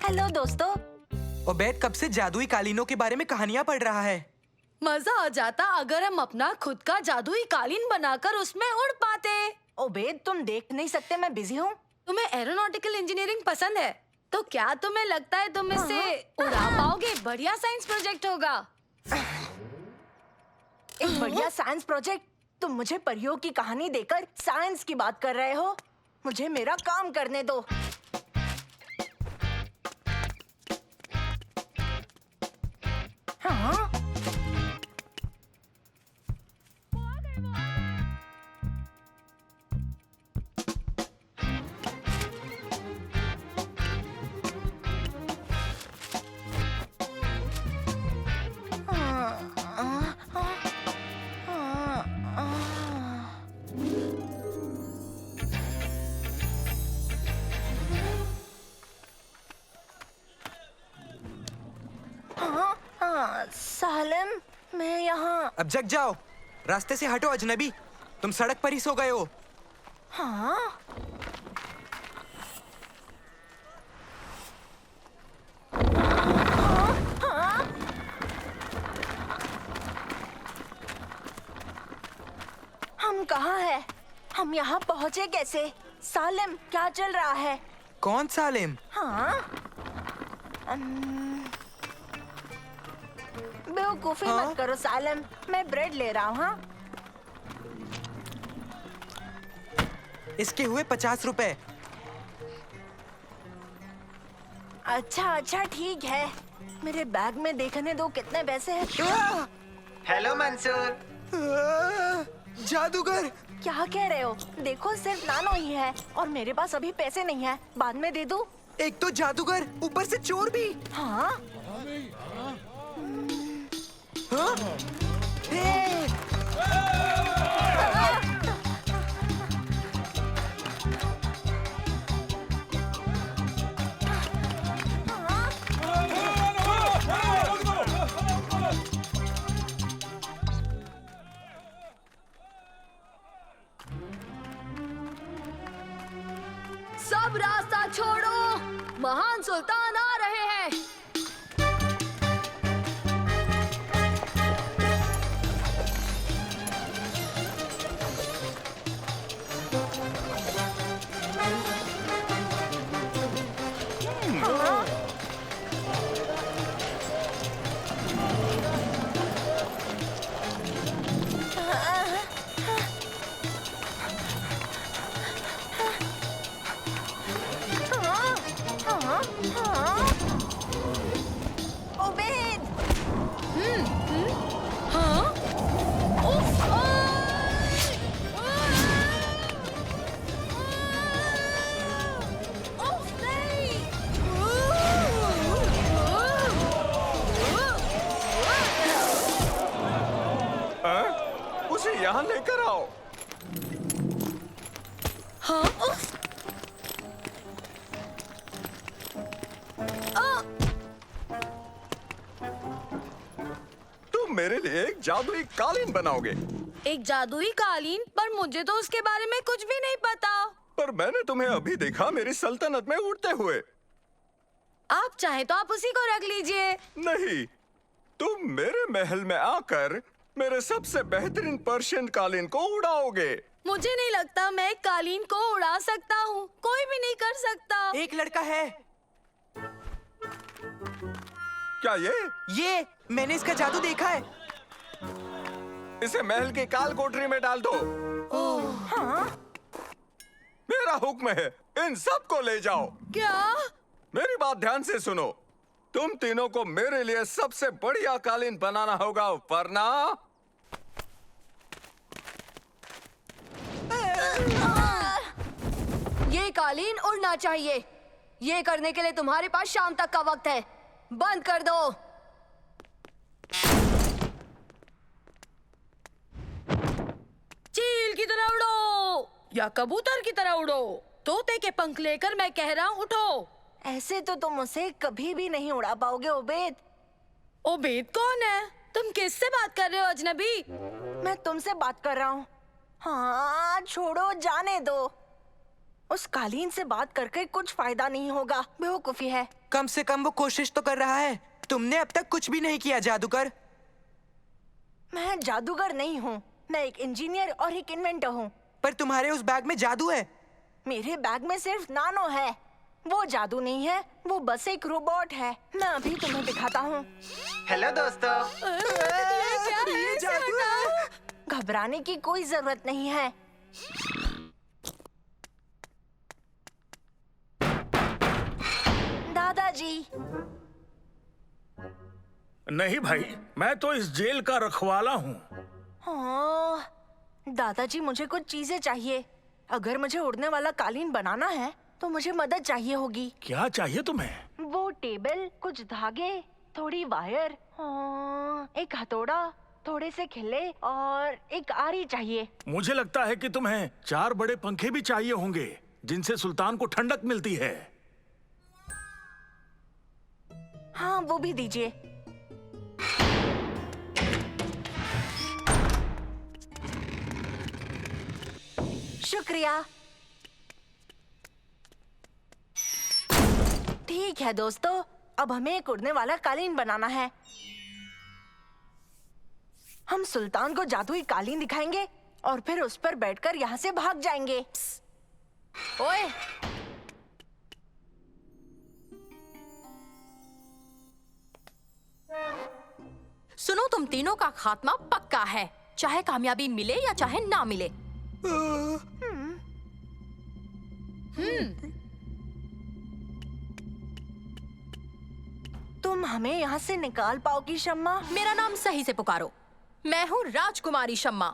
Hello दोस्तों। Obed कब से जादुई कालीनों के बारे में कहानियाँ पढ़ रहा है। मजा आ जाता अगर हम अपना खुद का जादुई कालीन बनाकर उसमें उड़ पाते। ओबेद तुम देख नहीं सकते मैं बिजी हूँ। तुम्हें एरोनॉटिकल इंजीनियरिंग पसंद है तो क्या तुम्हें लगता है तुम इसे उड़ा पाओगे? बढ़िया साइंस प्रोजेक्ट होगा। एक बढ़िया साइंस प्रोजेक्ट? तुम मुझे परियों की कहानी देकर साइंस की बात कर रहे हो? मुझे मेरा काम करने दो। हाँ? सालिम, मैं यहाँ। अब जग जाओ, रास्ते से हटो अजनबी। तुम सड़क पर ही सो गए हो। हाँ? हम कहाँ हैं? हम यहाँ पहुँचे कैसे? सालिम, क्या चल रहा है? कौन सालिम? हाँ? बेवकूफी हाँ? मत करो सालिम, मैं ब्रेड ले रहा हूँ। हाँ? इसके हुए 50 रुपए। अच्छा ठीक है। मेरे बैग में देखने दो कितने पैसे हैं। हेलो मंसूर। जादूगर। क्या कह रहे हो? देखो सिर्फ नानो ही है और मेरे पास अभी पैसे नहीं है। बाद में दे दूं? एक तो जादूगर, ऊपर से चोर भी। हाँ? हाँ? ए! सब रास्ता छोड़ो, महान सुल्तान आ रहे हैं। ओबेद! हाँ? उफ! उफ, नहीं! उसे यहाँ लेकर आओ। हाँ? उफ! तुम मेरे लिए एक जादुई कालीन बनाओगे। एक जादुई कालीन? पर मुझे तो उसके बारे में कुछ भी नहीं पता। पर मैंने तुम्हें अभी देखा मेरी सल्तनत में उड़ते हुए। आप चाहे तो आप उसी को रख लीजिए। नहीं, तुम मेरे महल में आकर मेरे सबसे बेहतरीन पर्शियन कालीन को उड़ाओगे। मुझे नहीं लगता मैं एक कालीन को उड़ा सकता हूँ। कोई भी नहीं कर सकता। एक लड़का है। क्या ये मैंने इसका जादू देखा है। इसे महल की काल कोठरी में डाल दो। हाँ? मेरा हुक्म है, इन सबको ले जाओ। क्या? मेरी बात ध्यान से सुनो। तुम तीनों को मेरे लिए सबसे बढ़िया कालीन बनाना होगा, वरना ये कालीन उड़ना चाहिए। ये करने के लिए तुम्हारे पास शाम तक का वक्त है। बंद कर दो। चील की तरह उड़ो या कबूतर की तरह उड़ो। तोते के पंख लेकर मैं कह रहा हूँ उठो। ऐसे तो तुम उसे कभी भी नहीं उड़ा पाओगे उबैद। उबैद कौन है? तुम किससे बात कर रहे हो अजनबी? मैं तुमसे बात कर रहा हूँ। हाँ छोड़ो, जाने दो। उस कालीन से बात करके कुछ फायदा नहीं होगा, बेवकूफी है। कम से कम वो कोशिश तो कर रहा है। तुमने अब तक कुछ भी नहीं किया जादूगर। मैं जादूगर नहीं हूँ, मैं एक इंजीनियर और एक इन्वेंटर हूँ। पर तुम्हारे उस बैग में जादू है। मेरे बैग में सिर्फ नानो है। वो जादू नहीं है, वो बस एक रोबोट है। मैं अभी तुम्हें दिखाता हूँ। हेलो दोस्तों। ये क्या है? ये इसे जादू है। हटाओ। घबराने की कोई जरूरत नहीं है। दादाजी, नहीं भाई, मैं तो इस जेल का रखवाला हूँ। हाँ, दादाजी मुझे कुछ चीजें चाहिए। अगर मुझे उड़ने वाला कालीन बनाना है तो मुझे मदद चाहिए होगी। क्या चाहिए तुम्हें? वो टेबल, कुछ धागे, थोड़ी वायर, एक हथौड़ा, थोड़े से खिल्ले और एक आरी चाहिए। मुझे लगता है कि तुम्हें 4 बड़े पंखे भी चाहिए होंगे, जिनसे सुल्तान को ठंडक मिलती है। हाँ, वो भी दीजिए। शुक्रिया। ठीक है दोस्तों, अब हमें एक उड़ने वाला कालीन बनाना है। हम सुल्तान को जादुई कालीन दिखाएंगे और फिर उस पर बैठकर यहाँ से भाग जाएंगे। ओए, सुनो, तुम तीनों का खात्मा पक्का है, चाहे कामयाबी मिले या चाहे ना मिले। तुम हमें यहाँ से निकाल पाओगी शम्मा? मेरा नाम सही से पुकारो। मैं हूँ राजकुमारी शम्मा।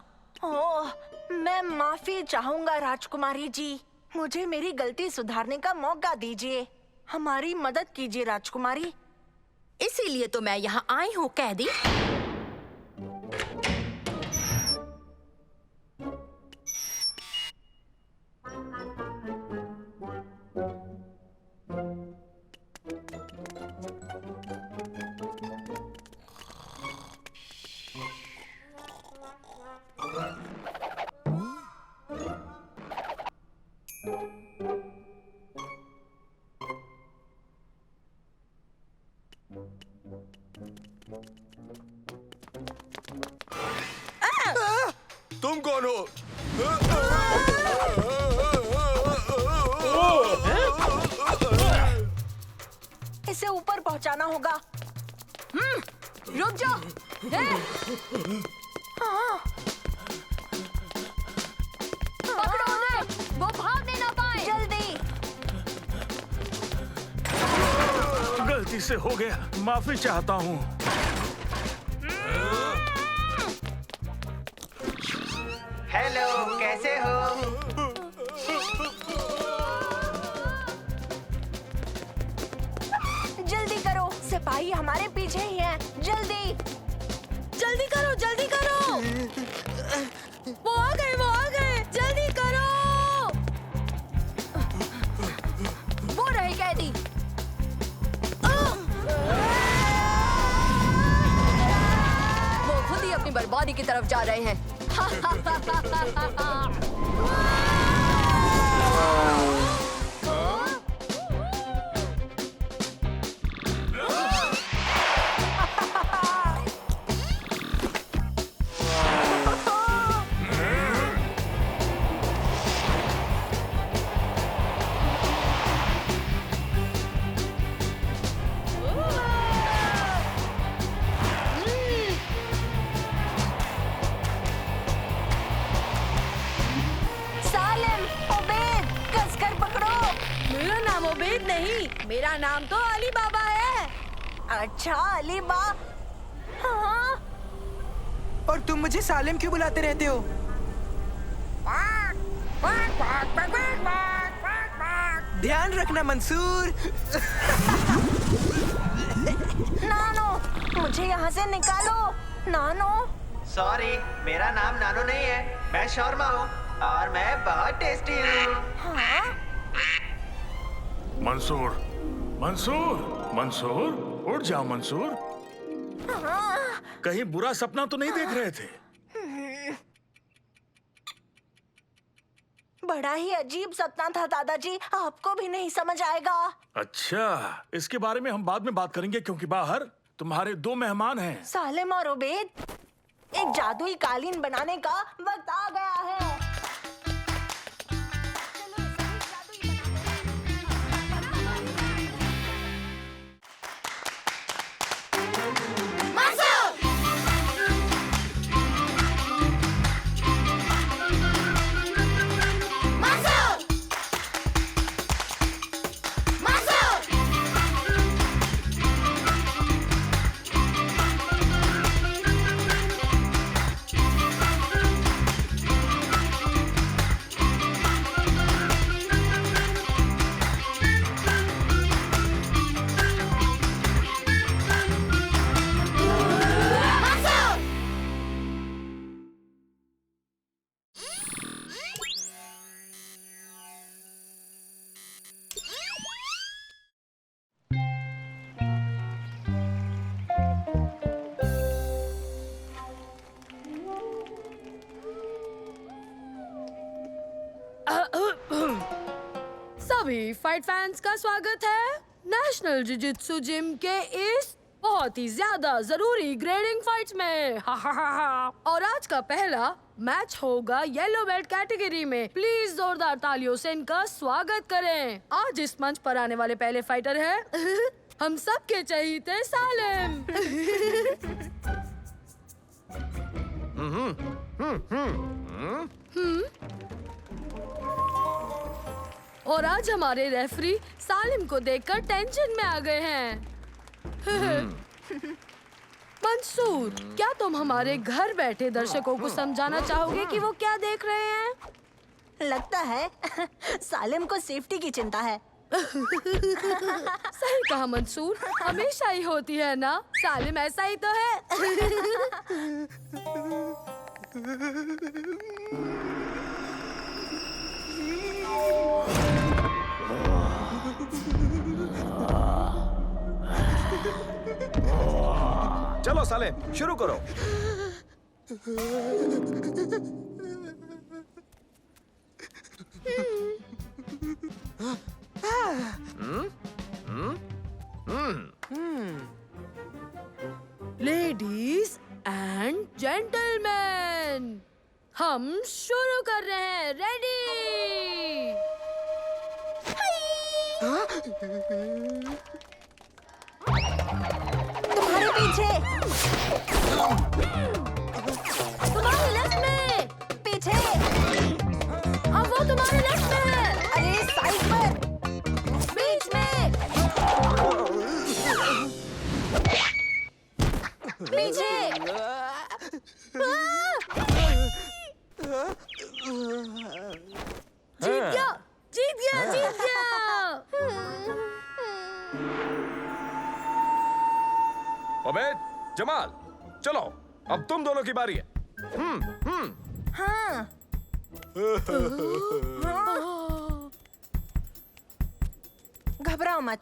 ओह, मैं माफी चाहूंगा राजकुमारी जी। मुझे मेरी गलती सुधारने का मौका दीजिए। हमारी मदद कीजिए राजकुमारी। इसीलिए तो मैं यहाँ आई हूँ कैदी। तुम कौन हो? इसे ऊपर पहुंचाना होगा। रुक जाओ। पकड़ो उन्हें, वो भागने ना पाए। जल्दी। गलती से हो गया, माफी चाहता हूँ। हेलो, कैसे हो? जल्दी करो, सिपाही हमारे पीछे ही हैं। जल्दी। जल्दी करो, जल्दी करो। वो आ गए, वो आ गए। जल्दी करो। वो रहे कैदी। वो खुद ही अपनी बर्बादी की तरफ जा रहे हैं। सालिम, उबैद, कसकर पकड़ो। मेरा नाम उबैद नहीं, मेरा नाम तो अली बाबा है। अच्छा अलीबा। हाँ? और तुम मुझे सालिम क्यों बुलाते रहते हो? ध्यान रखना मंसूर। नानो, मुझे यहाँ से निकालो। नानो। सॉरी, मेरा नाम नानो नहीं है, मैं शर्मा हूँ और मैं बहुत टेस्टी हूँ। हाँ? मंसूर, मंसूर, मंसूर, उठ जाओ मंसूर। कहीं बुरा सपना तो नहीं देख रहे थे? बड़ा ही अजीब सपना था दादाजी, आपको भी नहीं समझ आएगा। अच्छा, इसके बारे में हम बाद में बात करेंगे क्योंकि बाहर तुम्हारे 2 मेहमान हैं। सालिम और उबैद, एक जादुई कालीन बनाने का वक्त आ गया है। सभी फाइट फैंस का स्वागत है नेशनल जिजित्सु जिम के इस बहुत ही ज्यादा जरूरी ग्रेडिंग फाइट्स में। और आज का पहला मैच होगा येलो बेल्ट कैटेगरी में। प्लीज जोरदार तालियों से इनका स्वागत करें। आज इस मंच पर आने वाले पहले फाइटर हैं हम सबके चहीते सालिम। और आज हमारे रेफरी सालिम को देखकर टेंशन में आ गए हैं। मंसूर, क्या तुम हमारे घर बैठे दर्शकों को समझाना चाहोगे कि वो क्या देख रहे हैं? लगता है सालिम को सेफ्टी की चिंता है। सही कहा मंसूर, हमेशा ही होती है ना। सालिम ऐसा ही तो है। चलो साले, शुरू करो। लेडीज एंड जेंटलमैन, हम शुरू कर रहे हैं। रेडी? तुम्हारे पीछे। तुम्हारे लेफ्ट में। पीछे। अब वो तुम्हारे लेफ्ट में है। अरे साइड पर। बीच में। पीछे। जीत गया, जीत गया, जीत गया। उबैद, जमाल, चलो, अब तुम दोनों की बारी है। हाँ। घबराओ मत।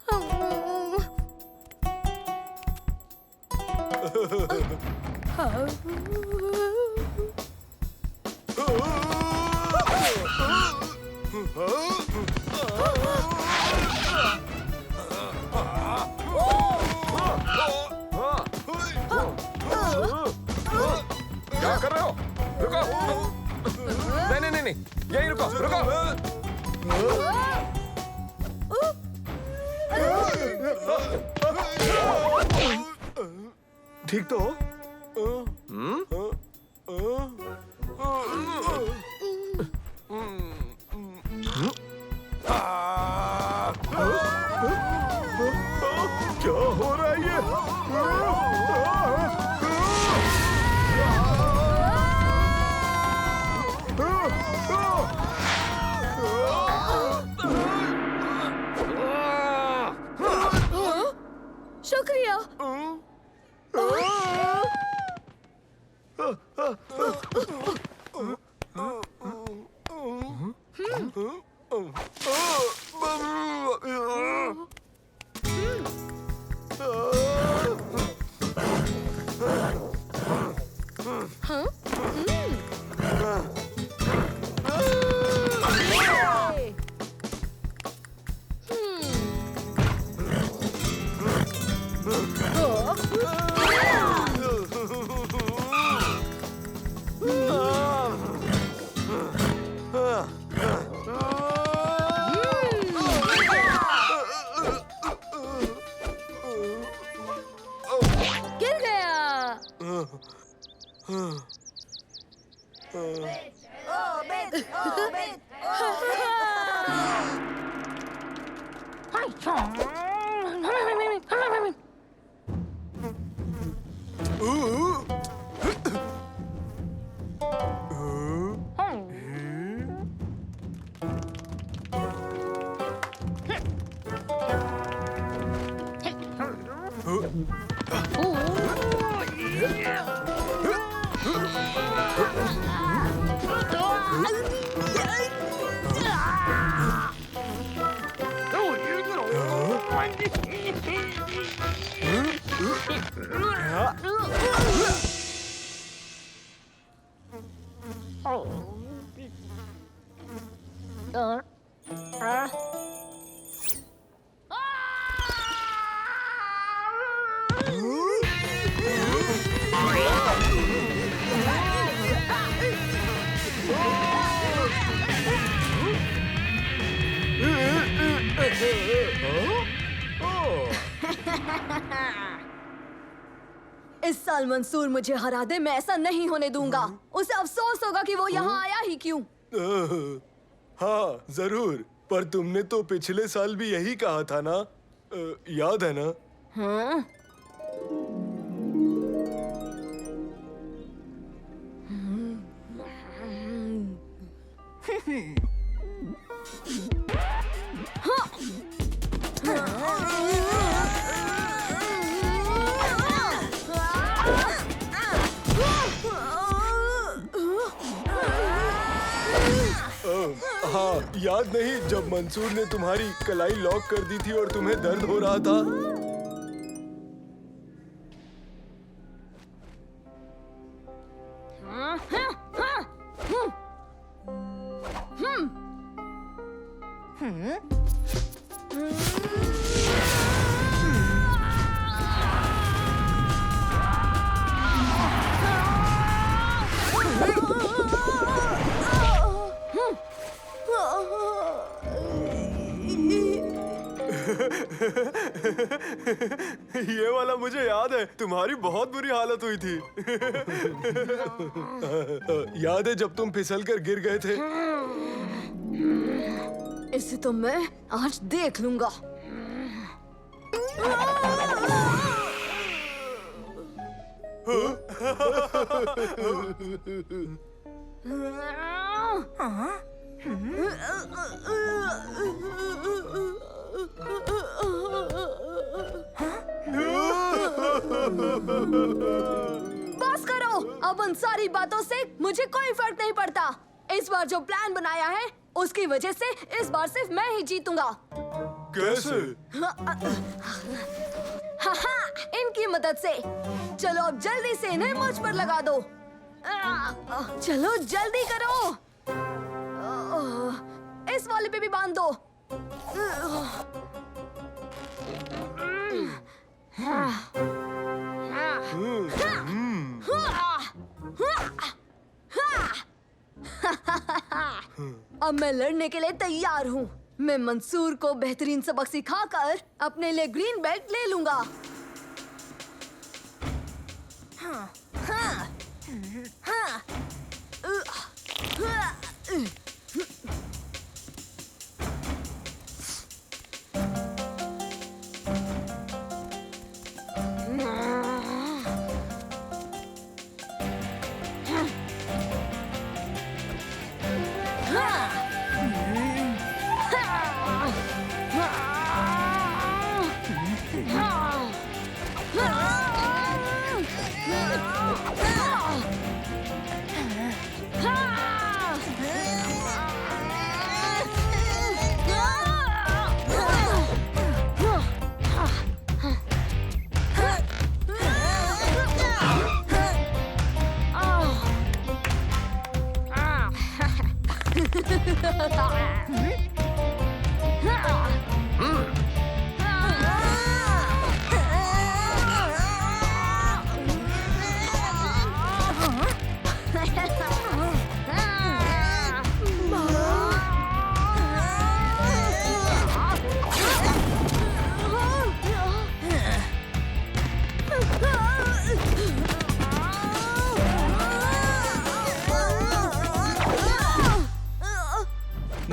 क्या कर रहे हो? रुको। नहीं नहीं नहीं, यहीं रुको, रुको। ठीक तो हो? क्या हो रहा है ये? शुक्रिया। गिर गया। इस साल मंसूर मुझे हरा दे, मैं ऐसा नहीं होने दूंगा। उसे अफसोस होगा कि वो यहाँ आया ही क्यों। हाँ जरूर, पर तुमने तो पिछले साल भी यही कहा था ना, याद है ना? हाँ? हाँ, याद नहीं जब मंसूर ने तुम्हारी कलाई लॉक कर दी थी और तुम्हें दर्द हो रहा था? ये वाला मुझे याद है, तुम्हारी बहुत बुरी हालत हुई थी। याद है जब तुम फिसल कर गिर गए थे? इसे तो मैं आज देख लूंगा। बस करो, अब उन सारी बातों से मुझे कोई फर्क नहीं पड़ता। इस बार जो प्लान बनाया है उसकी वजह से इस बार सिर्फ मैं ही जीतूंगा। कैसे? हाँ, इनकी मदद से। चलो अब जल्दी से इन्हें मुझ पर लगा दो। चलो जल्दी करो। इस वाले पे भी बांध दो। अब मैं लड़ने के लिए तैयार हूँ। मैं मंसूर को बेहतरीन सबक सिखाकर अपने लिए ग्रीन बेल्ट ले लूंगा।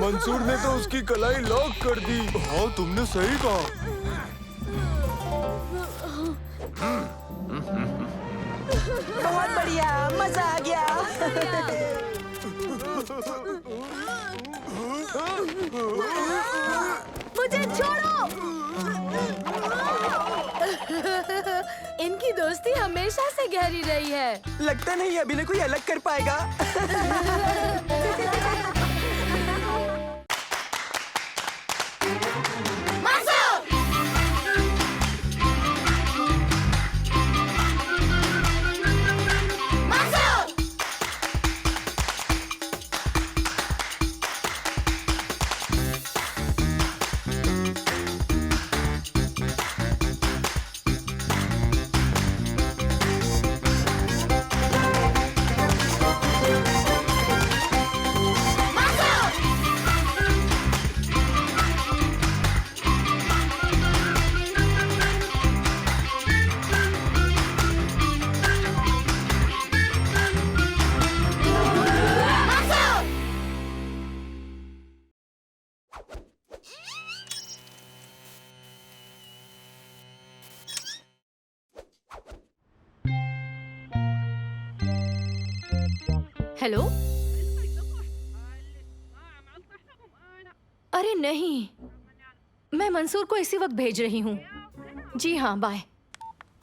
मंसूर ने तो उसकी कलाई लॉक कर दी। हाँ, तुमने सही कहा। बहुत बढ़िया, मजा आ गया। मुझे छोड़ो। इनकी दोस्ती हमेशा से गहरी रही है। लगता नहीं अभी ने कोई अलग कर पाएगा। हेलो। अरे नहीं, मैं मंसूर को इसी वक्त भेज रही हूँ। जी हाँ, बाय।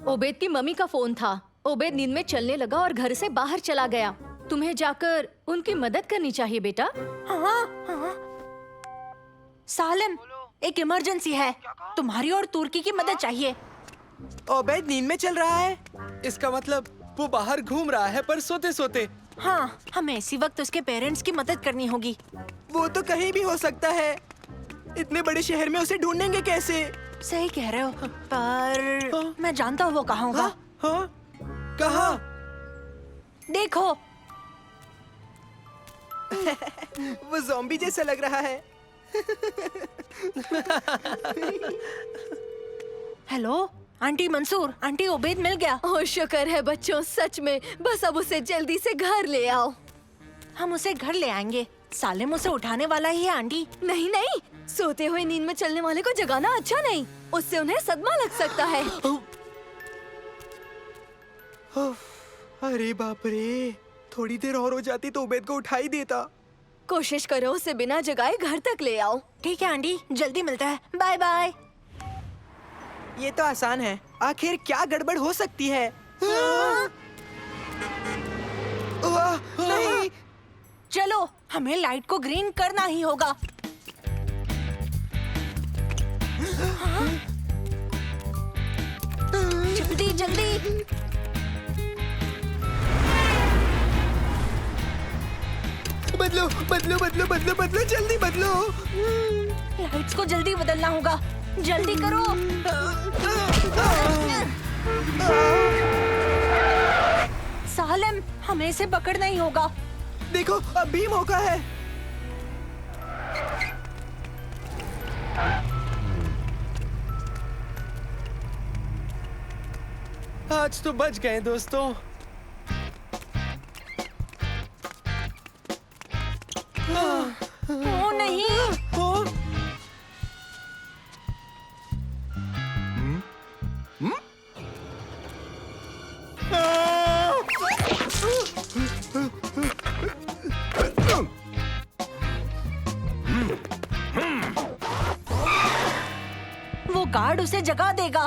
ओबेद की मम्मी का फोन था। ओबेद नींद में चलने लगा और घर से बाहर चला गया। तुम्हें जाकर उनकी मदद करनी चाहिए बेटा। हाँ। सालिम, एक इमरजेंसी है। तुम्हारी और तुर्की की मदद चाहिए। ओबेद नींद में चल रहा है। इसका मतलब वो बाहर घूम रहा है पर सोते सोते। हाँ, हमें इसी वक्त उसके पेरेंट्स की मदद करनी होगी। वो तो कहीं भी हो सकता है। इतने बड़े शहर में उसे ढूंढेंगे कैसे? सही कह रहे हो, पर मैं जानता हूँ वो कहाँ होगा। हाँ? कहाँ? देखो। वो ज़ॉम्बी जैसा लग रहा है। Hello, aunty Mansoor, aunty Obed मिल गया। ओह शुक्र है बच्चों, सच में। बस अब उसे जल्दी से घर ले आओ। हम उसे घर ले आएंगे। सालिम उसे उठाने वाला ही है आंटी। नहीं नहीं, सोते हुए नींद में चलने वाले को जगाना अच्छा नहीं। उससे उन्हें सदमा लग सकता है। अरे बाप रे, थोड़ी देर और हो जाती तो उबैद को उठा ही देता। कोशिश करो उसे बिना जगाए घर तक ले आओ। ठीक है आंटी, जल्दी मिलता है। Bye bye. ये तो आसान है। आखिर क्या गड़बड़ हो सकती है? नहीं। चलो, हमें लाइट को ग्रीन करना ही होगा। जल्दी जल्दी। बदलो बदलो बदलो बदलो बदलो, जल्दी बदलो। लाइट्स को जल्दी बदलना होगा। जल्दी करो। सालिम, हमें इसे पकड़ना ही होगा। देखो, अब भी मौका है। आज तो बच गए दोस्तों। ओ नहीं। वो गार्ड उसे जगा देगा।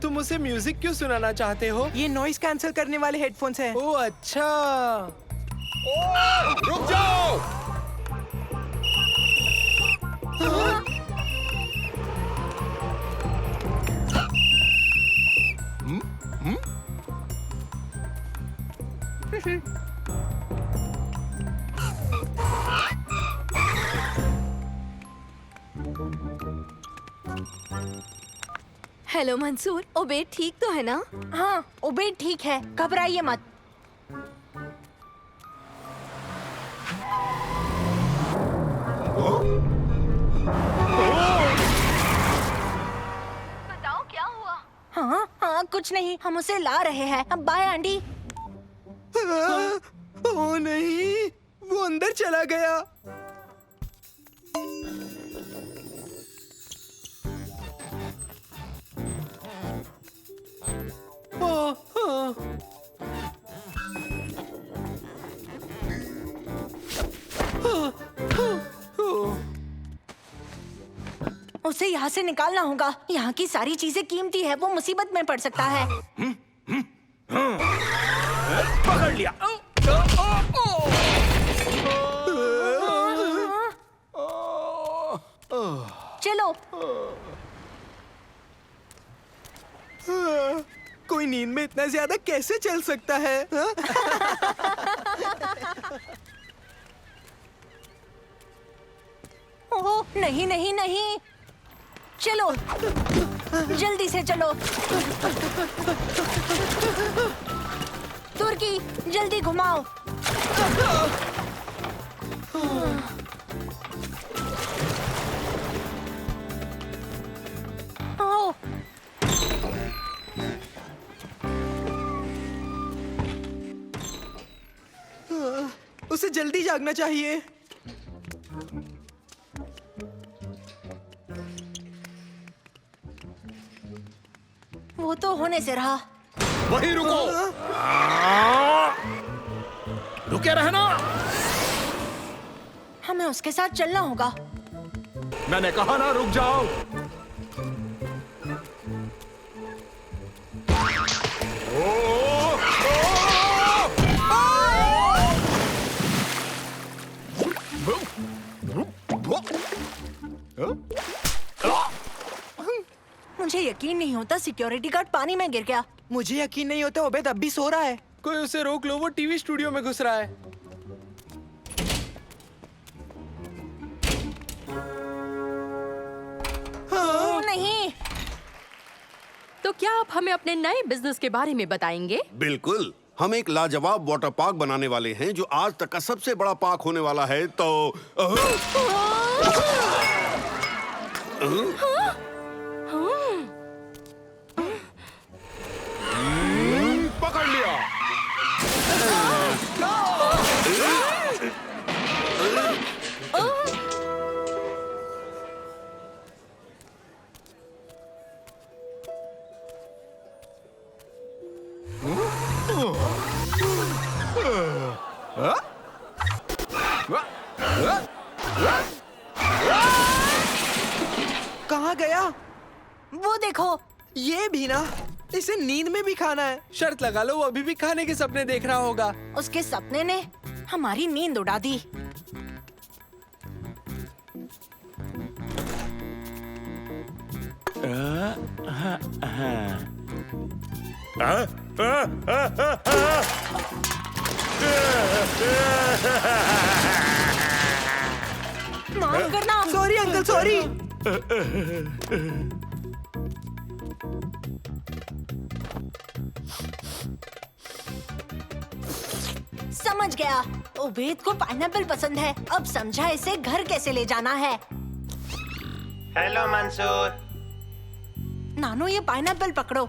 तुम उसे म्यूजिक क्यों सुनाना चाहते हो? ये नॉइस कैंसिल करने वाले हेडफोन्स हैं। ओह अच्छा। रुक जाओ। हेलो मंसूर, ओबेद ठीक तो है ना? हाँ, ओबेद ठीक है, घबराइए मत। बताओ क्या हुआ? हाँ हाँ, कुछ नहीं, हम उसे ला रहे हैं। अब बाय आंटी। ओ नहीं, वो अंदर चला गया। उसे यहाँ से निकालना होगा। यहाँ की सारी चीजें कीमती है, वो मुसीबत में पड़ सकता है। पकड़ लिया। चलो। कोई नींद में इतना ज्यादा कैसे चल सकता है? हाँ? ओह नहीं नहीं नहीं, चलो जल्दी से चलो। तुर्की जल्दी घुमाओ। ओह उसे जल्दी जागना चाहिए। वो तो होने से रहा। वहीं रुको। रुके रहना। हमें उसके साथ चलना होगा। मैंने कहा ना रुक जाओ। मुझे यकीन नहीं होता सिक्योरिटी गार्ड पानी में गिर गया। मुझे यकीन नहीं होता उबैद अब भी सो रहा है। कोई उसे रोक लो, वो टीवी स्टूडियो में घुस रहा है। नहीं। तो क्या आप हमें अपने नए बिजनेस के बारे में बताएंगे? बिल्कुल, हम एक लाजवाब वाटर पार्क बनाने वाले हैं जो आज तक का सबसे बड़ा पार्क होने वाला है। तो पकड़ लिया। कहाँ गया? वो देखो। ये भी ना, इसे नींद में भी खाना है। शर्त लगा लो वो अभी भी खाने के सपने देख रहा होगा। उसके सपने ने हमारी नींद उड़ा दी। माफ करना। Sorry uncle, sorry. समझ गया। उबैद को पाइनएप्पल पसंद है। अब समझा इसे घर कैसे ले जाना है। हेलो मंसूर। नानो ये पाइनएप्पल पकड़ो।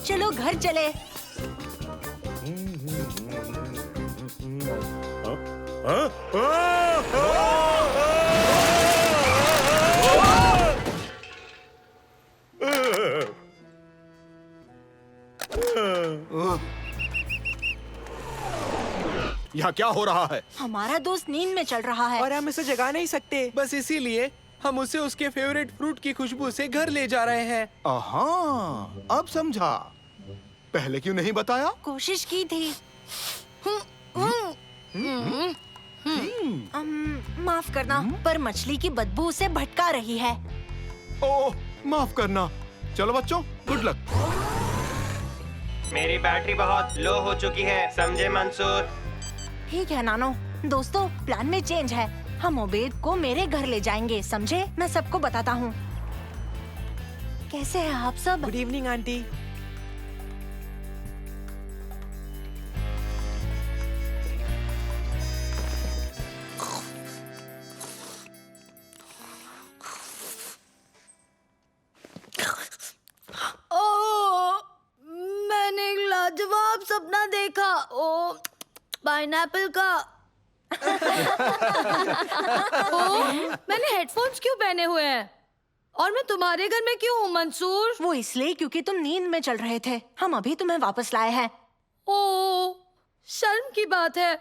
चलो घर चले। यहाँ क्या हो रहा है? हमारा दोस्त नींद में चल रहा है। और हम इसे जगा नहीं सकते। बस इसीलिए हम उसे उसके फेवरेट फ्रूट की खुशबू से घर ले जा रहे हैं। अब समझा, पहले क्यों नहीं बताया? कोशिश की थी। माफ करना, पर मछली की बदबू उसे भटका रही है। ओह, माफ करना। चलो बच्चों, गुड लक। मेरी बैटरी बहुत लो हो चुकी है, समझे मंसूर? ठीक है नानो। दोस्तों, प्लान में चेंज है। हम उबैद को मेरे घर ले जाएंगे, समझे? मैं सबको बताता हूँ। कैसे हैं आप सब? Good evening aunty. लाजवाब सपना देखा। ओ पाइनएप्पल का। ओ, मैंने हेडफोन्स क्यों पहने हुए हैं? और मैं तुम्हारे घर में क्यों हूँ मंसूर? वो इसलिए क्योंकि तुम नींद में चल रहे थे। हम अभी तुम्हें वापस लाए हैं। ओ, शर्म की बात है।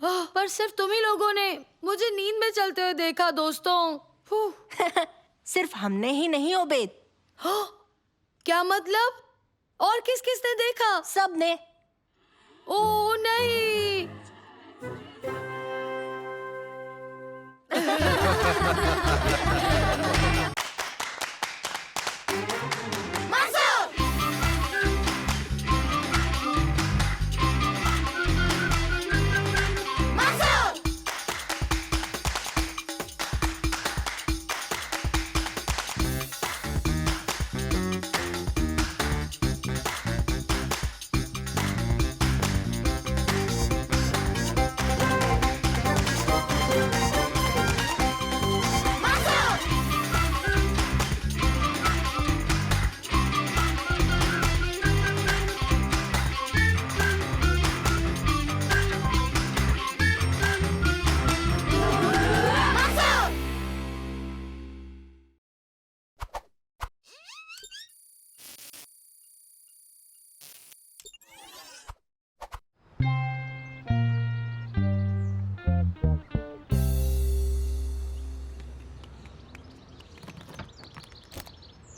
पर सिर्फ तुम ही लोगों ने मुझे नींद में चलते हुए देखा दोस्तों। सिर्फ हमने ही नहीं ओबेद, क्या मतलब? और किस किस ने देखा? सब ने। ओ नहीं।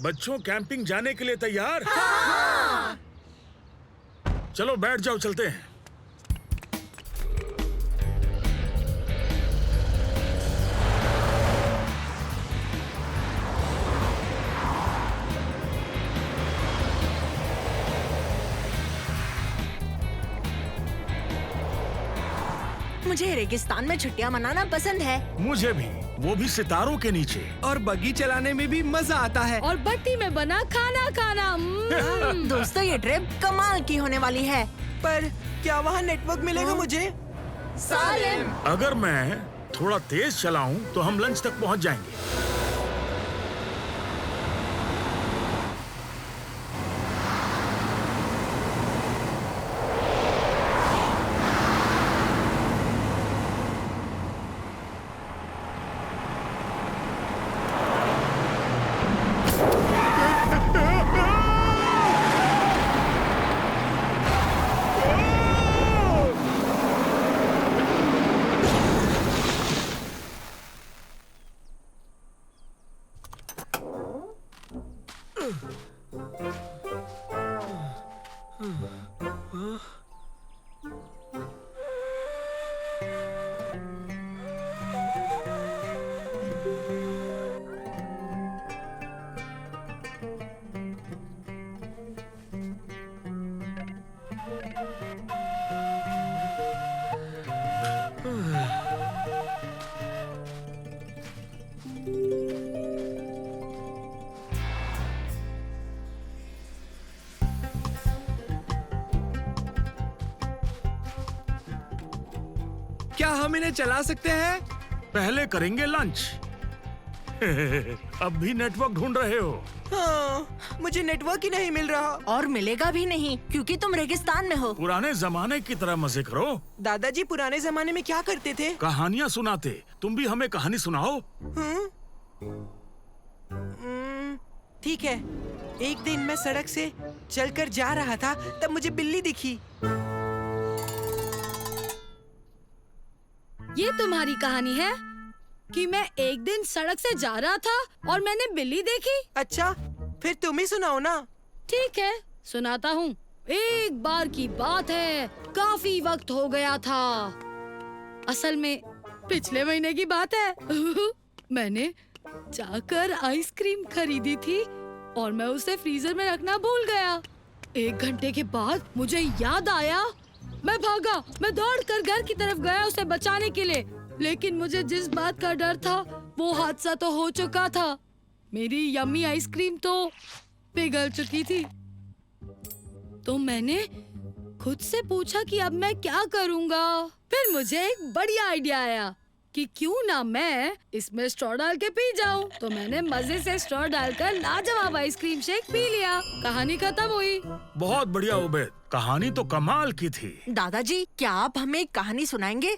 बच्चों कैंपिंग जाने के लिए तैयार? हाँ! चलो बैठ जाओ, चलते हैं। मुझे रेगिस्तान में छुट्टियां मनाना पसंद है। मुझे भी, वो भी सितारों के नीचे। और बग्गी चलाने में भी मजा आता है। और भट्टी में बना खाना खाना। दोस्तों, ये ट्रिप कमाल की होने वाली है। पर क्या वहाँ नेटवर्क मिलेगा मुझे? सालिम, अगर मैं थोड़ा तेज चलाऊं तो हम लंच तक पहुंच जाएंगे। क्या हम इन्हें चला सकते हैं? पहले करेंगे लंच। अब भी नेटवर्क ढूंढ रहे हो? हाँ, मुझे नेटवर्क ही नहीं मिल रहा। और मिलेगा भी नहीं क्योंकि तुम रेगिस्तान में हो। पुराने जमाने की तरह मजे करो। दादाजी पुराने जमाने में क्या करते थे? कहानियाँ सुनाते। तुम भी हमें कहानी सुनाओ। ठीक है। एक दिन मैं सड़क से चलकर जा रहा था, तब मुझे बिल्ली दिखी। ये तुम्हारी कहानी है कि मैं एक दिन सड़क से जा रहा था और मैंने बिल्ली देखी? अच्छा, फिर तुम ही सुनाओ ना। ठीक है, सुनाता हूँ। एक बार की बात है, काफी वक्त हो गया था। असल में पिछले महीने की बात है। मैंने जाकर आइसक्रीम खरीदी थी और मैं उसे फ्रीजर में रखना भूल गया। 1 घंटे के बाद मुझे याद आया। मैं भागा, मैं दौड़कर घर की तरफ गया उसे बचाने के लिए। लेकिन मुझे जिस बात का डर था वो हादसा तो हो चुका था। मेरी यम्मी आइसक्रीम तो पिघल चुकी थी। तो मैंने खुद से पूछा कि अब मैं क्या करूँगा। फिर मुझे एक बढ़िया आइडिया आया। कि क्यों ना मैं इसमें स्ट्रॉ डाल के पी जाऊं। तो मैंने मजे से स्ट्रॉ डालकर लाजवाब आइसक्रीम शेक पी लिया। कहानी खत्म हुई। बहुत बढ़िया उबैद, कहानी तो कमाल की थी। दादाजी, क्या आप हमें एक कहानी सुनाएंगे?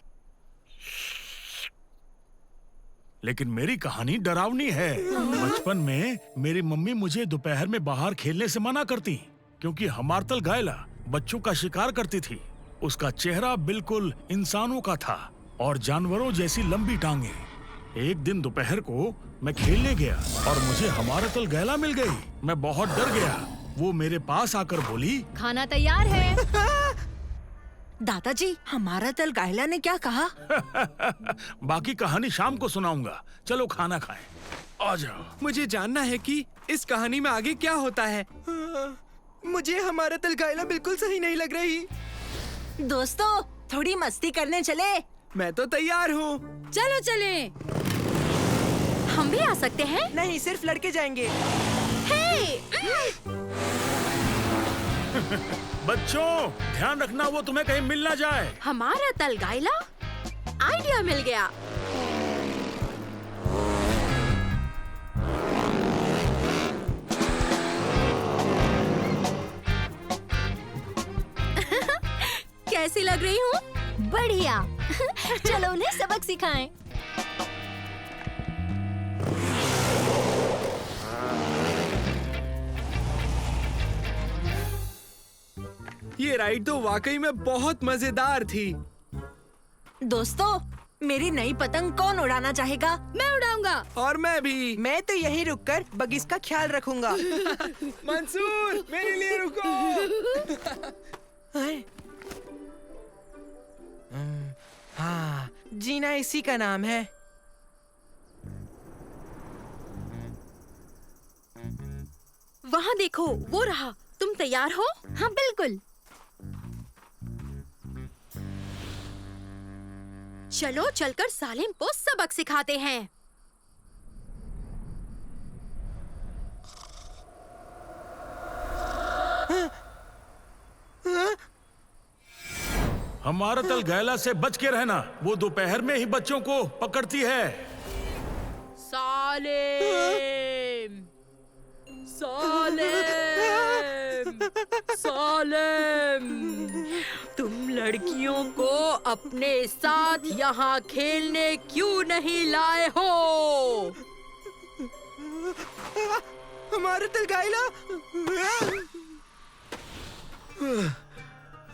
लेकिन मेरी कहानी डरावनी है। बचपन में मेरी मम्मी मुझे दोपहर में बाहर खेलने से मना करती, क्योंकि हमारतल गायला बच्चों का शिकार करती थी। उसका चेहरा बिल्कुल इंसानों का था और जानवरों जैसी लंबी टांगे। एक दिन दोपहर को मैं खेलने गया और मुझे हमारतल गैला मिल गई। मैं बहुत डर गया। वो मेरे पास आकर बोली, खाना तैयार है। दादाजी, हमारा तल गायला ने क्या कहा? बाकी कहानी शाम को सुनाऊंगा। चलो खाना खाएं। आ जाओ। मुझे जानना है कि इस कहानी में आगे क्या होता है। मुझे हमारा तल गायला बिल्कुल सही नहीं लग रही। दोस्तों, थोड़ी मस्ती करने चले। मैं तो तैयार हूँ। चलो चले। हम भी आ सकते हैं? नहीं, सिर्फ लड़के जाएंगे। बच्चों, ध्यान रखना वो तुम्हें कहीं मिल ना जाए। हमारा तल गायला? आइडिया मिल गया। कैसी लग रही हूँ? बढ़िया। चलो उन्हें सबक सिखाएं। ये राइड तो वाकई में बहुत मजेदार थी। दोस्तों, मेरी नई पतंग कौन उड़ाना चाहेगा? मैं उड़ाऊंगा। और मैं भी। मैं तो यहीं रुककर बगीच का ख्याल रखूंगा। मंसूर, मेरे लिए रुको। हाँ, जीना इसी का नाम है। वहाँ देखो, वो रहा। तुम तैयार हो? हाँ, बिल्कुल। चलो चलकर सालिम को सबक सिखाते हैं। हमारा तल गैला से बच के रहना। वो दोपहर में ही बच्चों को पकड़ती है। सालिम, सालिम, सालिम, तुम लड़कियों को अपने साथ यहाँ खेलने क्यों नहीं लाए हो? हमारा तल गायला।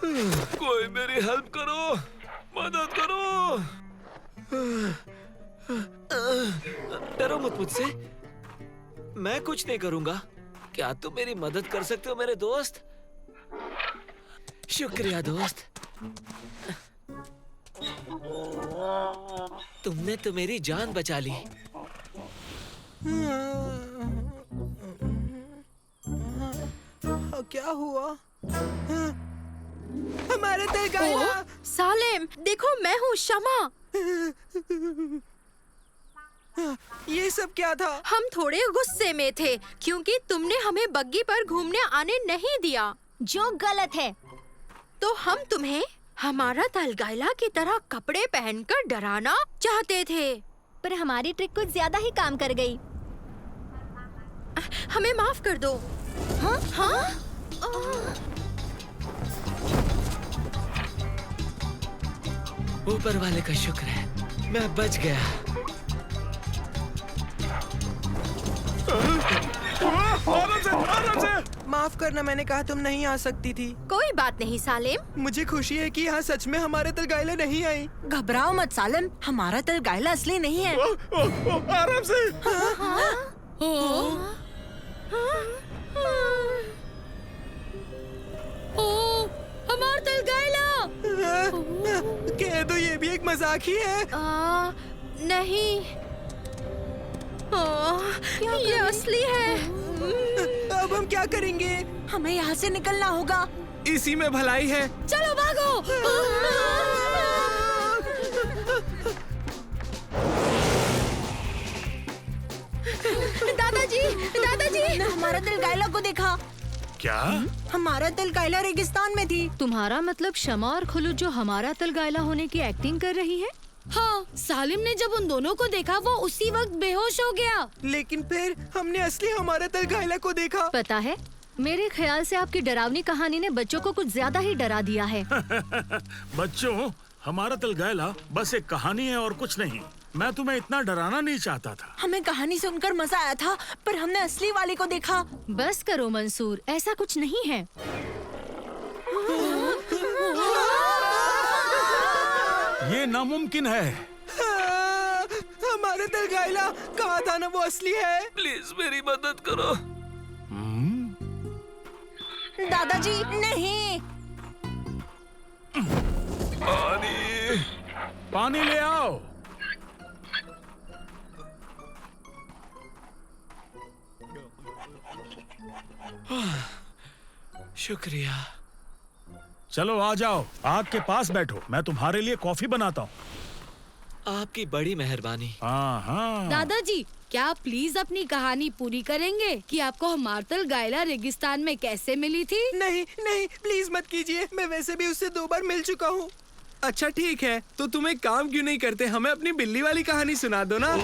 कोई मेरी हेल्प करो, मदद करो। डरो मत मुझसे, मैं कुछ नहीं करूंगा। क्या तुम मेरी मदद कर सकते हो मेरे दोस्त? शुक्रिया दोस्त। तुमने तो मेरी जान बचा ली। क्या हुआ? हमारा तल गायला। सालिम, देखो मैं हूँ शमा। ये सब क्या था? हम थोड़े गुस्से में थे क्योंकि तुमने हमें बग्गी पर घूमने आने नहीं दिया, जो गलत है। तो हम तुम्हें हमारा तल गायला की तरह कपड़े पहनकर डराना चाहते थे, पर हमारी ट्रिक कुछ ज्यादा ही काम कर गई। हमें माफ कर दो। हाँ? हाँ? ऊपर वाले का शुक्र है, मैं बच गया। आराम से। माफ करना, मैंने कहा तुम नहीं आ सकती थी। कोई बात नहीं सालिम। मुझे खुशी है कि यहाँ सच में हमारे तल गायला नहीं आई। घबराओ मत सालिम, हमारा तल गायला असली नहीं है। आराम से। हमारा तल गायला। कह दो ये भी एक मजाक ही है। नहीं, ये असली है। अब हम क्या करेंगे? हमें यहाँ से निकलना होगा। इसी में भलाई है। चलो भागो। दादाजी, दादाजी, हमारा तल गायला को देखा। क्या? हमारा तल गायला रेगिस्तान में थी। तुम्हारा मतलब शमा और खुलू जो हमारा तल गायला होने की एक्टिंग कर रही है? हाँ, सालिम ने जब उन दोनों को देखा वो उसी वक्त बेहोश हो गया। लेकिन फिर हमने असली हमारा तल गायला को देखा। पता है, मेरे ख्याल से आपकी डरावनी कहानी ने बच्चों को कुछ ज्यादा ही डरा दिया है। बच्चों, हमारा तल गायला बस एक कहानी है और कुछ नहीं। मैं तुम्हें इतना डराना नहीं चाहता था। हमें कहानी सुनकर मजा आया था, पर हमने असली वाले को देखा। बस करो मंसूर, ऐसा कुछ नहीं है। ये नामुमकिन है। हमारा तल गायला कहा था ना वो असली है। प्लीज मेरी मदद करो। दादाजी नहीं। पानी ले आओ। शुक्रिया। चलो आ जाओ, आग के पास बैठो, मैं तुम्हारे लिए कॉफी बनाता हूँ। आपकी बड़ी मेहरबानी। हाँ। दादाजी, क्या आप प्लीज अपनी कहानी पूरी करेंगे कि आपको हमारतल गायला रेगिस्तान में कैसे मिली थी? नहीं नहीं, प्लीज मत कीजिए, मैं वैसे भी उससे 2 बार मिल चुका हूँ। अच्छा ठीक है, तो तुम एक काम क्यों नहीं करते, हमें अपनी बिल्ली वाली कहानी सुना दो ना।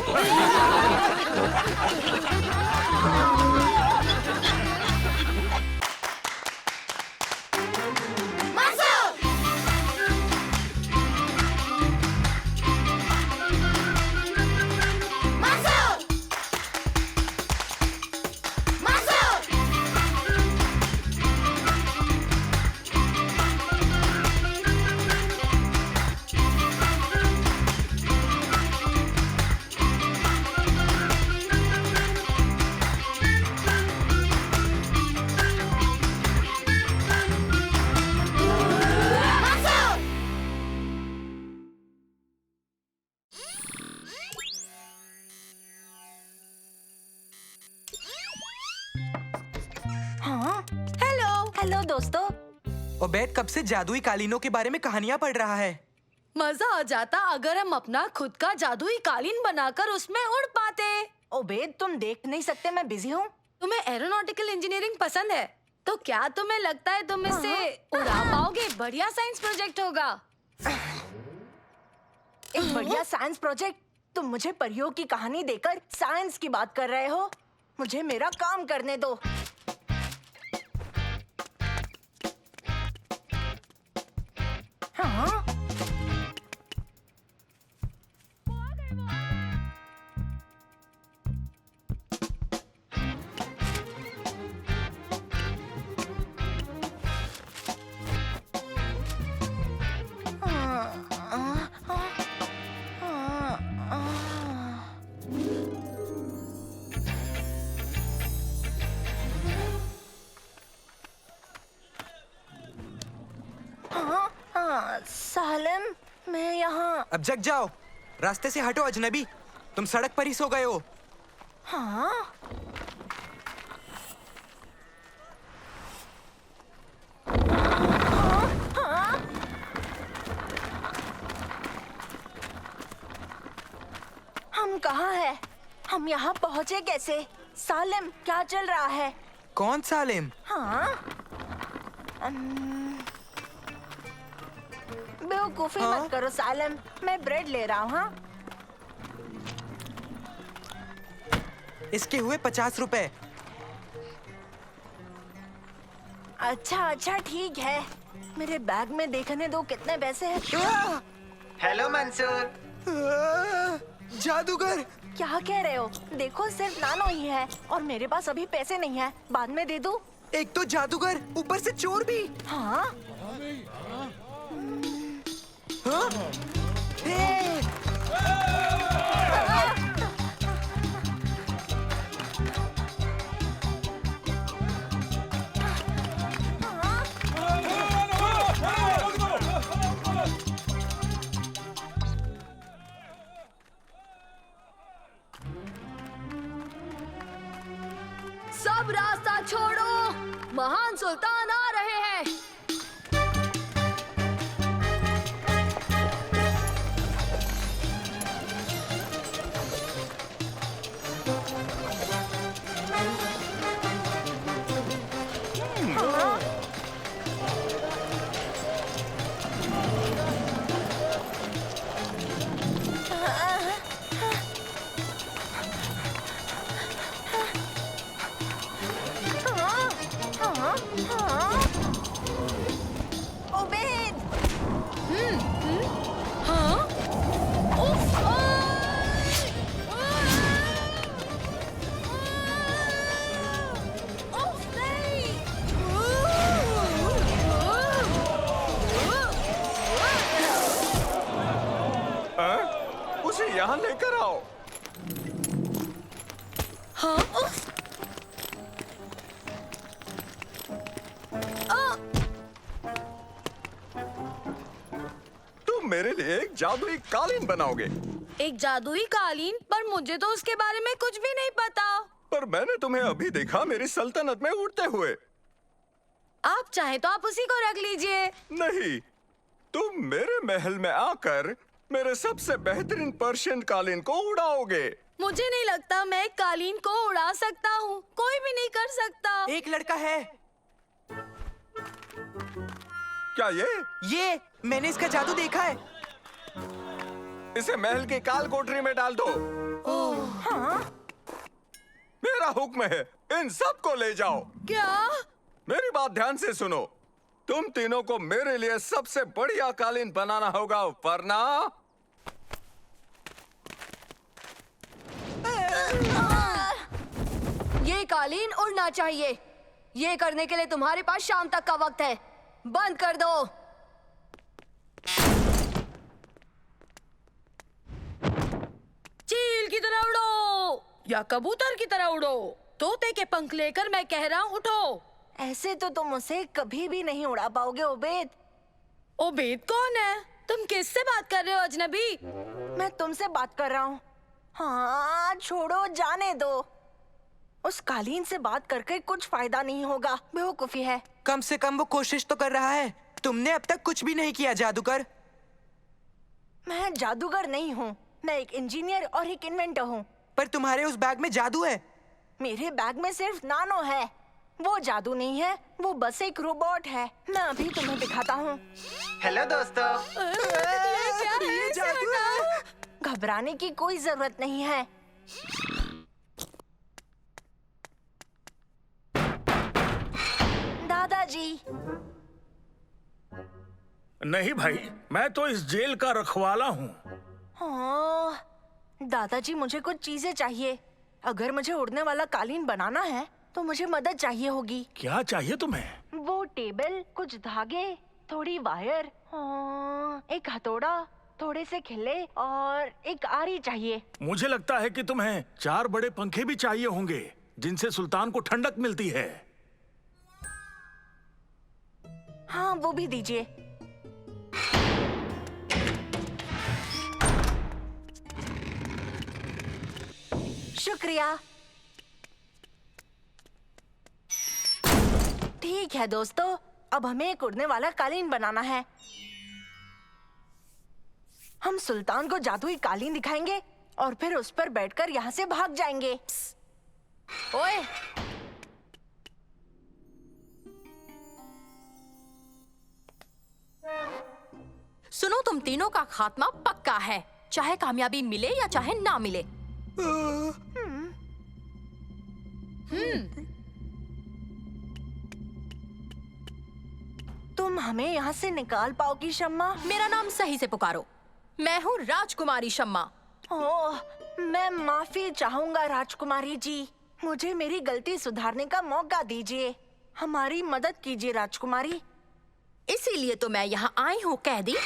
हेलो दोस्तों। ओबेद कब से जादुई कालीनों के बारे में कहानियाँ पढ़ रहा है। मजा आ जाता अगर हम अपना खुद का जादुई कालीन बनाकर उसमें उड़ पाते। ओबेद, तुम देख नहीं सकते मैं बिजी हूँ। तुम्हें एरोनॉटिकल इंजीनियरिंग पसंद है तो क्या तुम्हें लगता है तुम इसे उड़ा पाओगे? बढ़िया साइंस प्रोजेक्ट होगा। एक बढ़िया साइंस प्रोजेक्ट? तुम मुझे परियों की कहानी देकर साइंस की बात कर रहे हो? मुझे मेरा काम करने दो। हाँ? सालिम, मैं यहाँ। अब जग जाओ, रास्ते से हटो अजनबी, तुम सड़क पर ही सो गए हो। हाँ? हम कहाँ हैं? हम यहाँ पहुँचे कैसे? सालिम, क्या चल रहा है? कौन सालिम? हाँ? बेवकूफी मत करो सालिम, मैं ब्रेड ले रहा हूँ। हाँ? इसके हुए 50 रुपए। अच्छा अच्छा ठीक है, मेरे बैग में देखने दो कितने पैसे हैं। हेलो मंसूर। जादूगर। क्या कह रहे हो? देखो सिर्फ नानो ही है और मेरे पास अभी पैसे नहीं है, बाद में दे दूं। एक तो जादूगर, ऊपर से चोर भी। हाँ? हाँ? सब रास्ता छोड़ो, महान सुल्तान आ रहे हैं। यहाँ लेकर आओ। हाँ? उफ! तुम मेरे लिए एक जादुई कालीन बनाओगे। एक जादुई कालीन? पर मुझे तो उसके बारे में कुछ भी नहीं पता। पर मैंने तुम्हें अभी देखा मेरी सल्तनत में उड़ते हुए। आप चाहे तो आप उसी को रख लीजिए। नहीं, तुम मेरे महल में आकर मेरे सबसे बेहतरीन पर्शियन कालीन को उड़ाओगे। मुझे नहीं लगता मैं एक कालीन को उड़ा सकता हूँ। कोई भी नहीं कर सकता। एक लड़का है। क्या ये मैंने इसका जादू देखा है। इसे महल की काल कोठरी में डाल दो। हाँ? मेरा हुक्म है, इन सबको ले जाओ। क्या? मेरी बात ध्यान से सुनो। तुम तीनों को मेरे लिए सबसे बढ़िया कालीन बनाना होगा, वरना ये कालीन उड़ना चाहिए। ये करने के लिए तुम्हारे पास शाम तक का वक्त है। बंद कर दो। चील की तरह उड़ो या कबूतर की तरह उड़ो। तोते के पंख लेकर मैं कह रहा हूँ उठो। ऐसे तो तुम उसे कभी भी नहीं उड़ा पाओगे ओबेद। ओबेद कौन है? तुम किससे बात कर रहे हो अजनबी? मैं तुमसे बात कर रहा हूँ। हाँ छोड़ो, जाने दो। उस कालीन से बात करके कुछ फायदा नहीं होगा, बेवकूफी है। कम से कम वो कोशिश तो कर रहा है। तुमने अब तक कुछ भी नहीं किया जादूगर। मैं जादूगर नहीं हूँ, मैं एक इंजीनियर और एक इन्वेंटर हूँ। पर तुम्हारे उस बैग में जादू है। मेरे बैग में सिर्फ नानो है। वो जादू नहीं है, वो बस एक रोबोट है। मैं अभी तुम्हें दिखाता हूँ। हेलो दोस्तों। ये जादू है। घबराने की कोई जरूरत नहीं है। दादाजी। नहीं भाई, मैं तो इस जेल का रखवाला हूँ। हाँ, दादाजी मुझे कुछ चीजें चाहिए। अगर मुझे उड़ने वाला कालीन बनाना है तो मुझे मदद चाहिए होगी। क्या चाहिए तुम्हें? वो टेबल, कुछ धागे, थोड़ी वायर, एक हथौड़ा, थोड़े से खिल्ले और एक आरी चाहिए। मुझे लगता है कि तुम्हें 4 बड़े पंखे भी चाहिए होंगे जिनसे सुल्तान को ठंडक मिलती है। हाँ, वो भी दीजिए। शुक्रिया। ठीक है दोस्तों, अब हमें एक उड़ने वाला कालीन बनाना है। हम सुल्तान को जादुई कालीन दिखाएंगे और फिर उस पर बैठकर यहाँ से भाग जाएंगे। ओए, सुनो, तुम तीनों का खात्मा पक्का है, चाहे कामयाबी मिले या चाहे ना मिले। तुम हमें यहाँ से निकाल पाओगी शम्मा? मेरा नाम सही से पुकारो। मैं हूँ राजकुमारी शम्मा। ओह, मैं माफी चाहूंगा राजकुमारी जी। मुझे मेरी गलती सुधारने का मौका दीजिए। हमारी मदद कीजिए राजकुमारी। इसीलिए तो मैं यहाँ आई हूँ कैदी।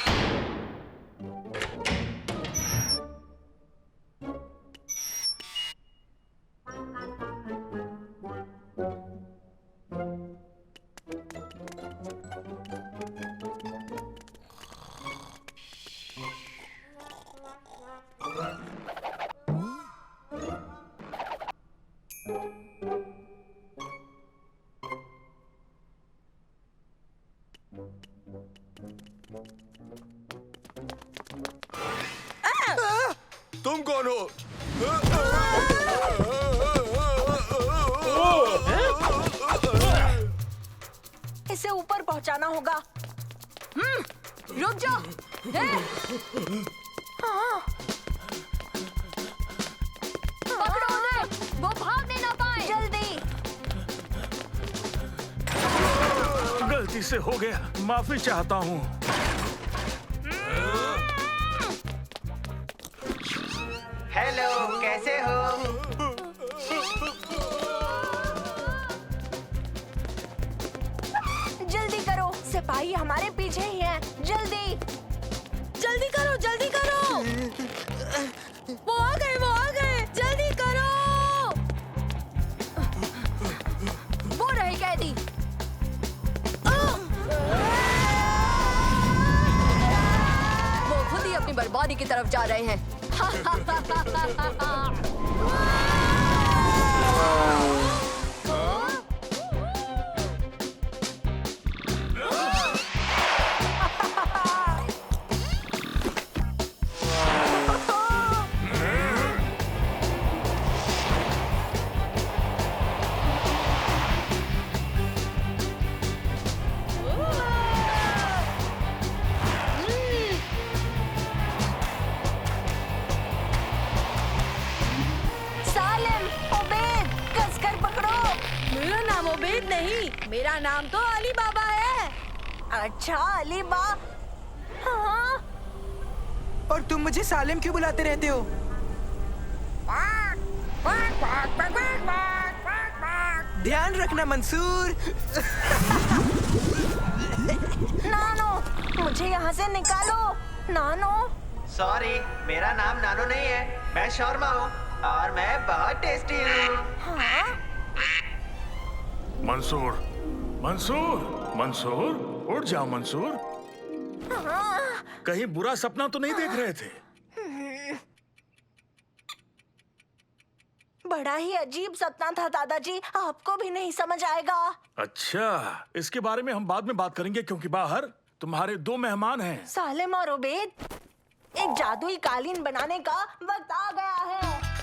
तुम कौन हो? इसे ऊपर पहुंचाना होगा। रुक जाओ। पकड़ो उन्हें, वो भागने ना पाए। जल्दी। गलती से हो गया, माफी चाहता हूँ। हेलो, कैसे हो? जल्दी करो, सिपाही हमारे पीछे ही हैं। जल्दी। जल्दी करो, जल्दी करो। वो आ गए, जल्दी करो। वो रहे कैदी। वो खुद ही अपनी बर्बादी की तरफ जा रहे हैं। सालिम, उबैद, कसकर पकड़ो। मेरा नाम उबैद नहीं, मेरा नाम तो अली बाबा है। अच्छा अली बा। हाँ। और तुम मुझे सालिम क्यों बुलाते रहते हो? ध्यान रखना मंसूर। नानो, मुझे यहाँ से निकालो। नानो। सॉरी, मेरा नाम नानो नहीं है, मैं शर्मा हूँ और मैं बहुत टेस्टी हूँ। हाँ? मंसूर, मंसूर, मंसूर, उठ जाओ मंसूर। हाँ? कहीं बुरा सपना तो नहीं देख रहे थे? बड़ा ही अजीब सपना था दादाजी, आपको भी नहीं समझ आएगा। अच्छा, इसके बारे में हम बाद में बात करेंगे क्योंकि बाहर तुम्हारे 2 मेहमान हैं। सालिम और उबैद, एक जादुई कालीन बनाने का वक्त आ गया है।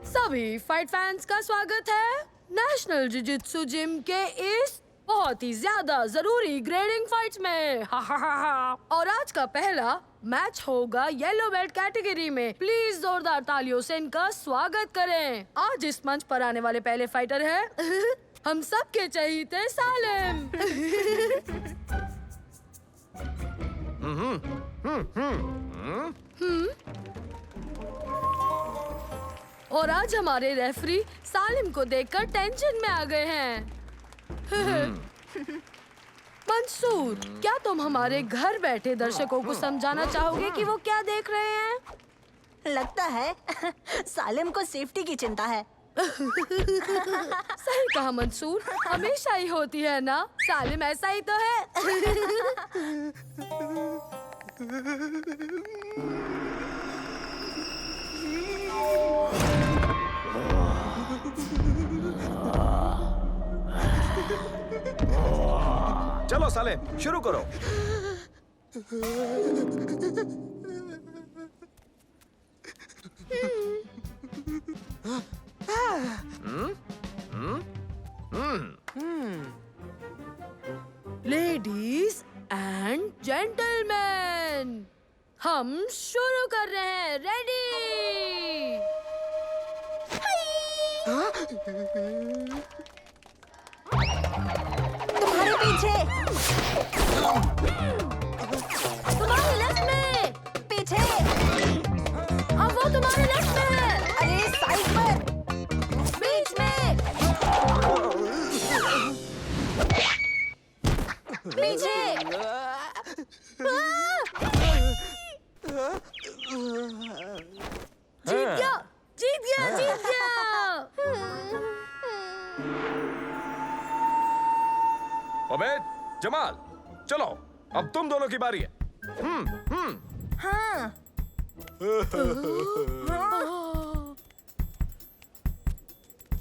सभी फाइट फैंस का स्वागत है नेशनल जिजित्सु जिम के इस बहुत ही ज्यादा जरूरी ग्रेडिंग फाइट्स में। और आज का पहला मैच होगा येलो बेल्ट कैटेगरी में। प्लीज जोरदार तालियों से इनका स्वागत करें। आज इस मंच पर आने वाले पहले फाइटर हैं हम सबके चहीते सालिम। और आज हमारे रेफरी सालिम को देखकर टेंशन में आ गए हैं। मंसूर, क्या तुम हमारे घर बैठे दर्शकों को समझाना चाहोगे कि वो क्या देख रहे हैं? लगता है सालिम को सेफ्टी की चिंता है। सही कहा मंसूर, हमेशा ही होती है ना। सालिम ऐसा ही तो है। चलो साले, शुरू करो। लेडीज एंड जेंटलमैन, हम शुरू कर रहे हैं। रेडी? तुम्हारे पीछे। तुम्हारे लेफ्ट में। पीछे। अब वो तुम्हारे लेफ्ट में है। अरे साइड पर। बीच में। पीछे। जीत गया, जीत गया, जीत गया। उबैद, जमाल, चलो अब तुम दोनों की बारी है। हाँ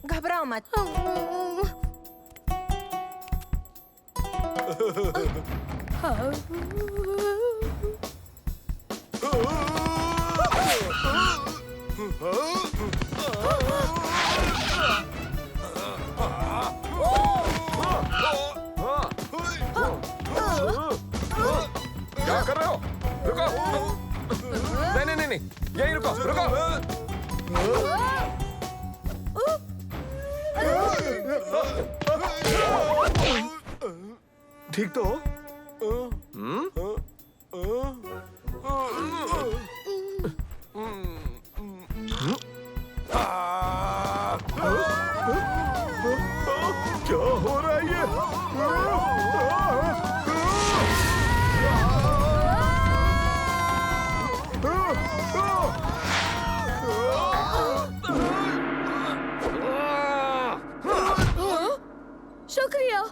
घबराओ मत। क्या कर रहे हो? रुको। नहीं, यहीं रुको, रुको। ठीक तो हो? क्या हो रहा है ये? शुक्रिया।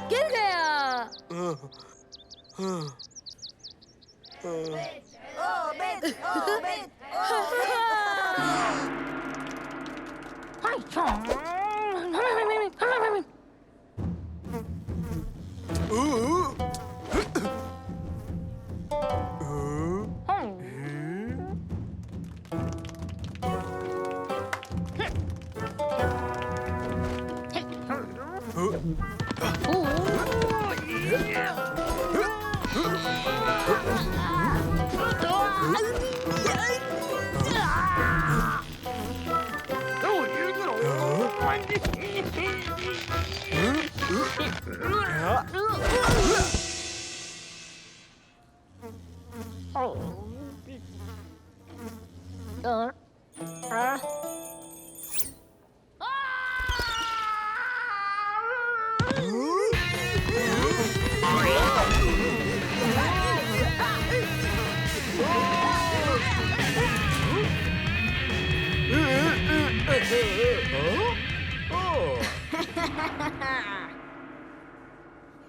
गिर गया।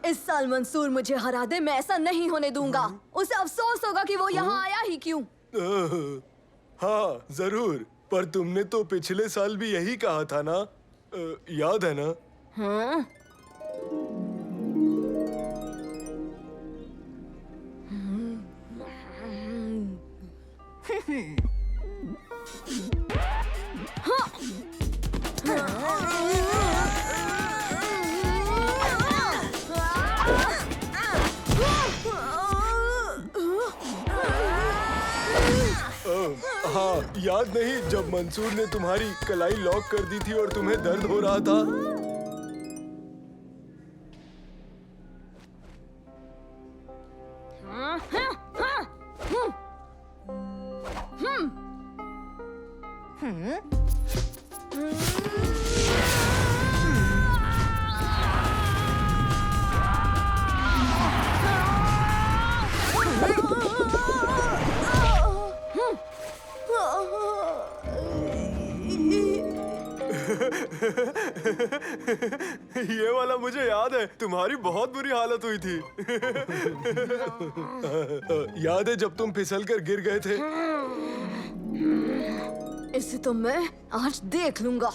इस साल मंसूर मुझे हरा दे, मैं ऐसा नहीं होने दूंगा। उसे अफसोस होगा कि वो यहाँ आया ही क्यों। हाँ जरूर, पर तुमने तो पिछले साल भी यही कहा था ना, याद है ना? हाँ? हाँ, याद नहीं जब मंसूर ने तुम्हारी कलाई लॉक कर दी थी और तुम्हें दर्द हो रहा था? ये वाला मुझे याद है, तुम्हारी बहुत बुरी हालत हुई थी। याद है जब तुम फिसल कर गिर गए थे? इसे तो मैं आज देख लूंगा।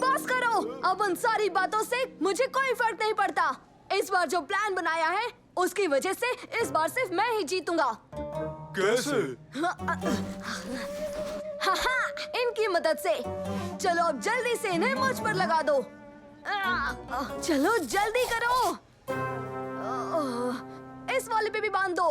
बस बस करो। अब उन सारी बातों से मुझे कोई फर्क नहीं पड़ता। इस बार जो प्लान बनाया है उसकी वजह से इस बार सिर्फ मैं ही जीतूंगा। कैसे? हाँ, इनकी मदद से। चलो अब जल्दी से इन्हें मुझ पर लगा दो। चलो जल्दी करो। इस वाले पे भी बांध दो।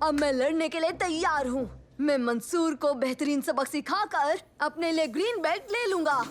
अब मैं लड़ने के लिए तैयार हूँ। मैं मंसूर को बेहतरीन सबक सिखाकर अपने लिए ग्रीन बेल्ट ले लूंगा।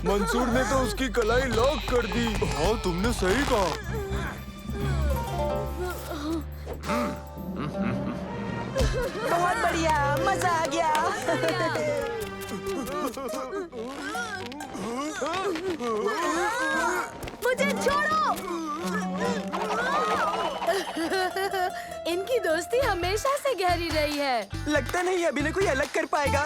मंसूर ने तो उसकी कलाई लॉक कर दी। हाँ, तुमने सही कहा। बहुत बढ़िया, मजा आ गया। मुझे छोड़ो। इनकी दोस्ती हमेशा से गहरी रही है। लगता नहीं अभी न कोई अलग कर पाएगा।